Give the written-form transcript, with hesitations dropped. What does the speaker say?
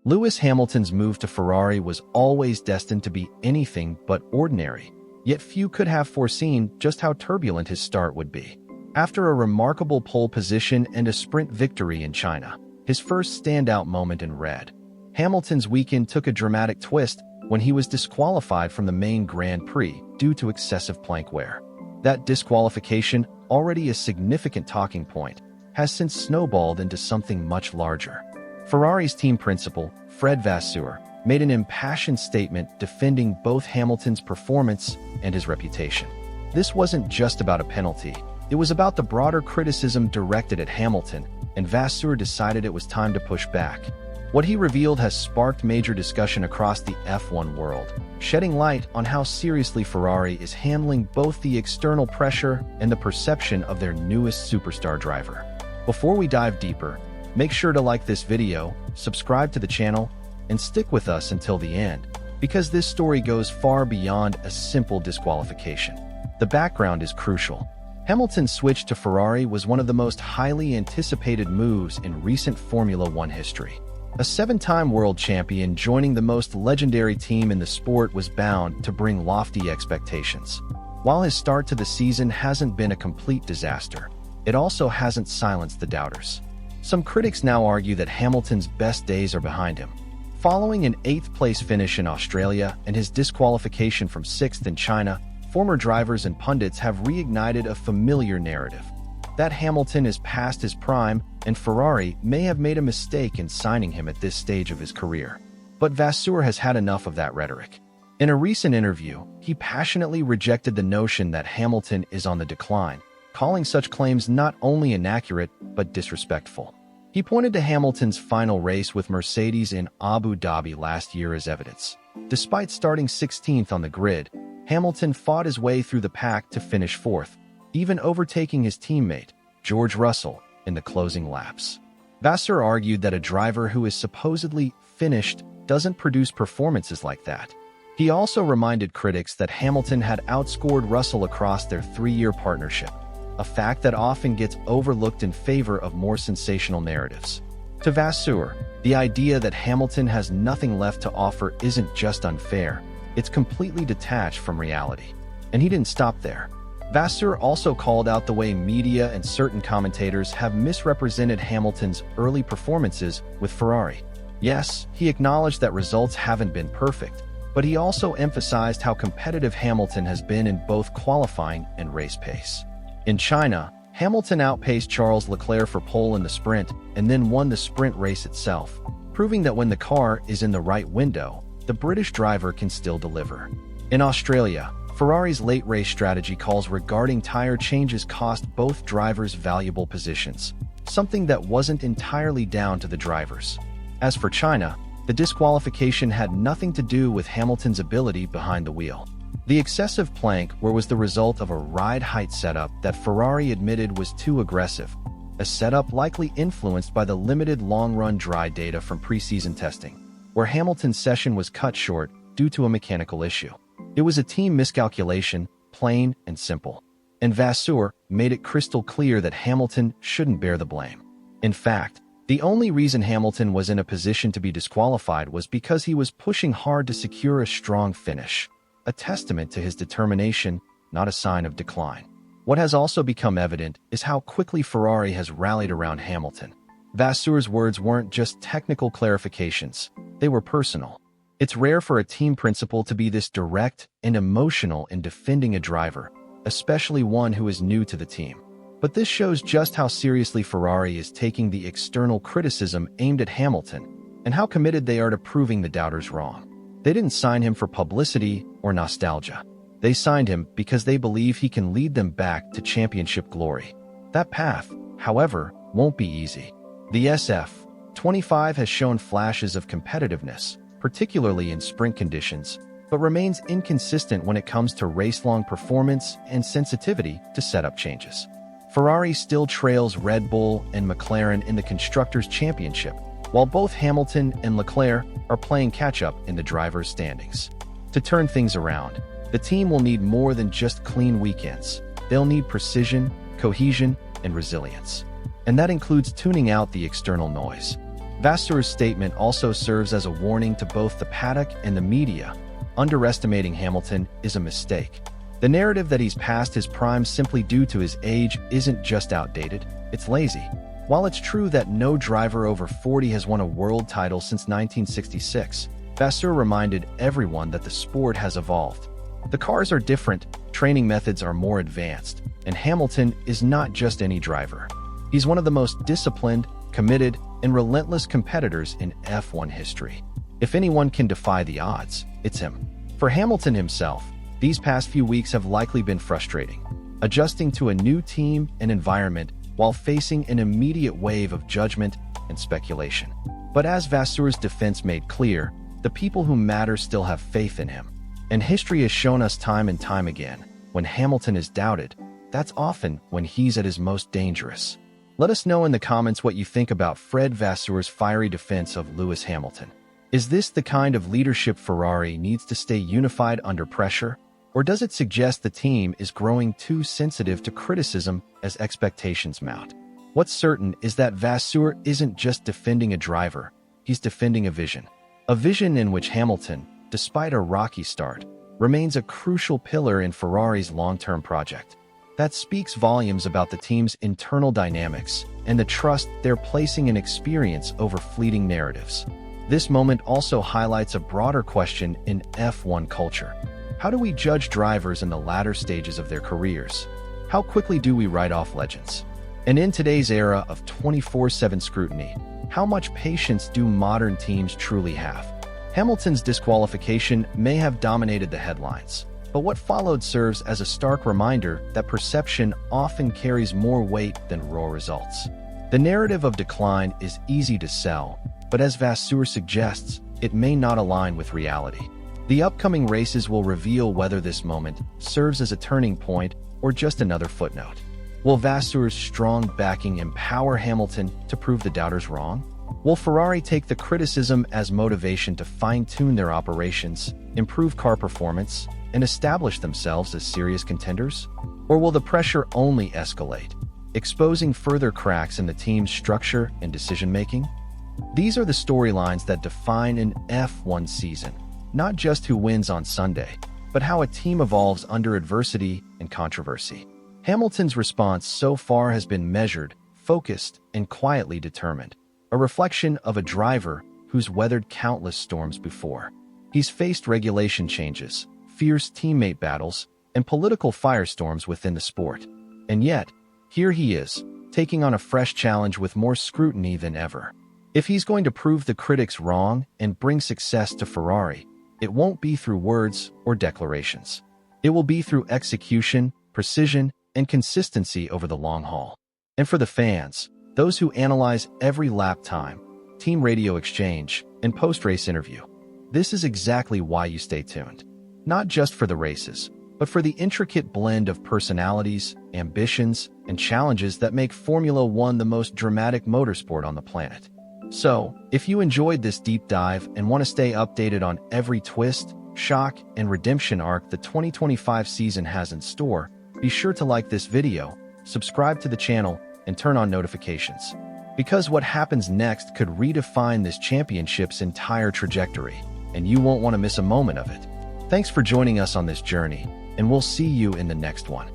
Lewis Hamilton's move to Ferrari was always destined to be anything but ordinary, yet few could have foreseen just how turbulent his start would be. After a remarkable pole position and a sprint victory in China, his first standout moment in red, Hamilton's weekend took a dramatic twist when he was disqualified from the main Grand Prix due to excessive plank wear. That disqualification, already a significant talking point, has since snowballed into something much larger. Ferrari's team principal, Fred Vasseur, made an impassioned statement defending both Hamilton's performance and his reputation. This wasn't just about a penalty, it was about the broader criticism directed at Hamilton, and Vasseur decided it was time to push back. What he revealed has sparked major discussion across the F1 world, shedding light on how seriously Ferrari is handling both the external pressure and the perception of their newest superstar driver. Before we dive deeper, make sure to like this video, subscribe to the channel, and stick with us until the end, because this story goes far beyond a simple disqualification. The background is crucial. Hamilton's switch to Ferrari was one of the most highly anticipated moves in recent Formula One history. A seven-time world champion joining the most legendary team in the sport was bound to bring lofty expectations. While his start to the season hasn't been a complete disaster, it also hasn't silenced the doubters. Some critics now argue that Hamilton's best days are behind him. Following an 8th-place finish in Australia and his disqualification from 6th in China, former drivers and pundits have reignited a familiar narrative that Hamilton is past his prime and Ferrari may have made a mistake in signing him at this stage of his career. But Vasseur has had enough of that rhetoric. In a recent interview, he passionately rejected the notion that Hamilton is on the decline, calling such claims not only inaccurate but disrespectful. He pointed to Hamilton's final race with Mercedes in Abu Dhabi last year as evidence. Despite starting 16th on the grid, Hamilton fought his way through the pack to finish 4th, even overtaking his teammate, George Russell, in the closing laps. Vasseur argued that a driver who is supposedly finished doesn't produce performances like that. He also reminded critics that Hamilton had outscored Russell across their 3-year partnership, a fact that often gets overlooked in favor of more sensational narratives. To Vasseur, the idea that Hamilton has nothing left to offer isn't just unfair, it's completely detached from reality. And he didn't stop there. Vasseur also called out the way media and certain commentators have misrepresented Hamilton's early performances with Ferrari. Yes, he acknowledged that results haven't been perfect, but he also emphasized how competitive Hamilton has been in both qualifying and race pace. In China, Hamilton outpaced Charles Leclerc for pole in the sprint and then won the sprint race itself, proving that when the car is in the right window, the British driver can still deliver. In Australia, Ferrari's late race strategy calls regarding tire changes cost both drivers valuable positions, something that wasn't entirely down to the drivers. As for China, the disqualification had nothing to do with Hamilton's ability behind the wheel. The excessive plank was the result of a ride height setup that Ferrari admitted was too aggressive, a setup likely influenced by the limited long-run dry data from preseason testing, where Hamilton's session was cut short due to a mechanical issue. It was a team miscalculation, plain and simple. And Vasseur made it crystal clear that Hamilton shouldn't bear the blame. In fact, the only reason Hamilton was in a position to be disqualified was because he was pushing hard to secure a strong finish, a testament to his determination, not a sign of decline. What has also become evident is how quickly Ferrari has rallied around Hamilton. Vasseur's words weren't just technical clarifications, they were personal. It's rare for a team principal to be this direct and emotional in defending a driver, especially one who is new to the team. But this shows just how seriously Ferrari is taking the external criticism aimed at Hamilton and how committed they are to proving the doubters wrong. They didn't sign him for publicity or nostalgia. They signed him because they believe he can lead them back to championship glory. That path, however, won't be easy. The SF25 has shown flashes of competitiveness, particularly in sprint conditions, but remains inconsistent when it comes to race-long performance and sensitivity to setup changes. Ferrari still trails Red Bull and McLaren in the Constructors' Championship, while both Hamilton and Leclerc are playing catch-up in the drivers' standings. To turn things around, the team will need more than just clean weekends. They'll need precision, cohesion, and resilience. And that includes tuning out the external noise. Vasseur's statement also serves as a warning to both the paddock and the media. Underestimating Hamilton is a mistake. The narrative that he's past his prime simply due to his age isn't just outdated, it's lazy. While it's true that no driver over 40 has won a world title since 1966, Vasseur reminded everyone that the sport has evolved. The cars are different, training methods are more advanced, and Hamilton is not just any driver. He's one of the most disciplined, committed, and relentless competitors in F1 history. If anyone can defy the odds, it's him. For Hamilton himself, these past few weeks have likely been frustrating, adjusting to a new team and environment while facing an immediate wave of judgment and speculation. But as Vasseur's defense made clear, the people who matter still have faith in him. And history has shown us time and time again, when Hamilton is doubted, that's often when he's at his most dangerous. Let us know in the comments what you think about Fred Vasseur's fiery defense of Lewis Hamilton. Is this the kind of leadership Ferrari needs to stay unified under pressure? Or does it suggest the team is growing too sensitive to criticism as expectations mount? What's certain is that Vasseur isn't just defending a driver, he's defending a vision. A vision in which Hamilton, despite a rocky start, remains a crucial pillar in Ferrari's long-term project. That speaks volumes about the team's internal dynamics and the trust they're placing in experience over fleeting narratives. This moment also highlights a broader question in F1 culture. How do we judge drivers in the latter stages of their careers? How quickly do we write off legends? And in today's era of 24/7 scrutiny, how much patience do modern teams truly have? Hamilton's disqualification may have dominated the headlines, but what followed serves as a stark reminder that perception often carries more weight than raw results. The narrative of decline is easy to sell, but as Vasseur suggests, it may not align with reality. The upcoming races will reveal whether this moment serves as a turning point or just another footnote. Will Vasseur's strong backing empower Hamilton to prove the doubters wrong? Will Ferrari take the criticism as motivation to fine-tune their operations, improve car performance, and establish themselves as serious contenders? Or will the pressure only escalate, exposing further cracks in the team's structure and decision-making? These are the storylines that define an F1 season. Not just who wins on Sunday, but how a team evolves under adversity and controversy. Hamilton's response so far has been measured, focused, and quietly determined, a reflection of a driver who's weathered countless storms before. He's faced regulation changes, fierce teammate battles, and political firestorms within the sport. And yet, here he is, taking on a fresh challenge with more scrutiny than ever. If he's going to prove the critics wrong and bring success to Ferrari, it won't be through words or declarations. It will be through execution, precision, and consistency over the long haul. And for the fans, those who analyze every lap time, team radio exchange, and post-race interview, this is exactly why you stay tuned. Not just for the races, but for the intricate blend of personalities, ambitions, and challenges that make Formula One the most dramatic motorsport on the planet. So, if you enjoyed this deep dive and want to stay updated on every twist, shock, and redemption arc the 2025 season has in store, be sure to like this video, subscribe to the channel, and turn on notifications. Because what happens next could redefine this championship's entire trajectory, and you won't want to miss a moment of it. Thanks for joining us on this journey, and we'll see you in the next one.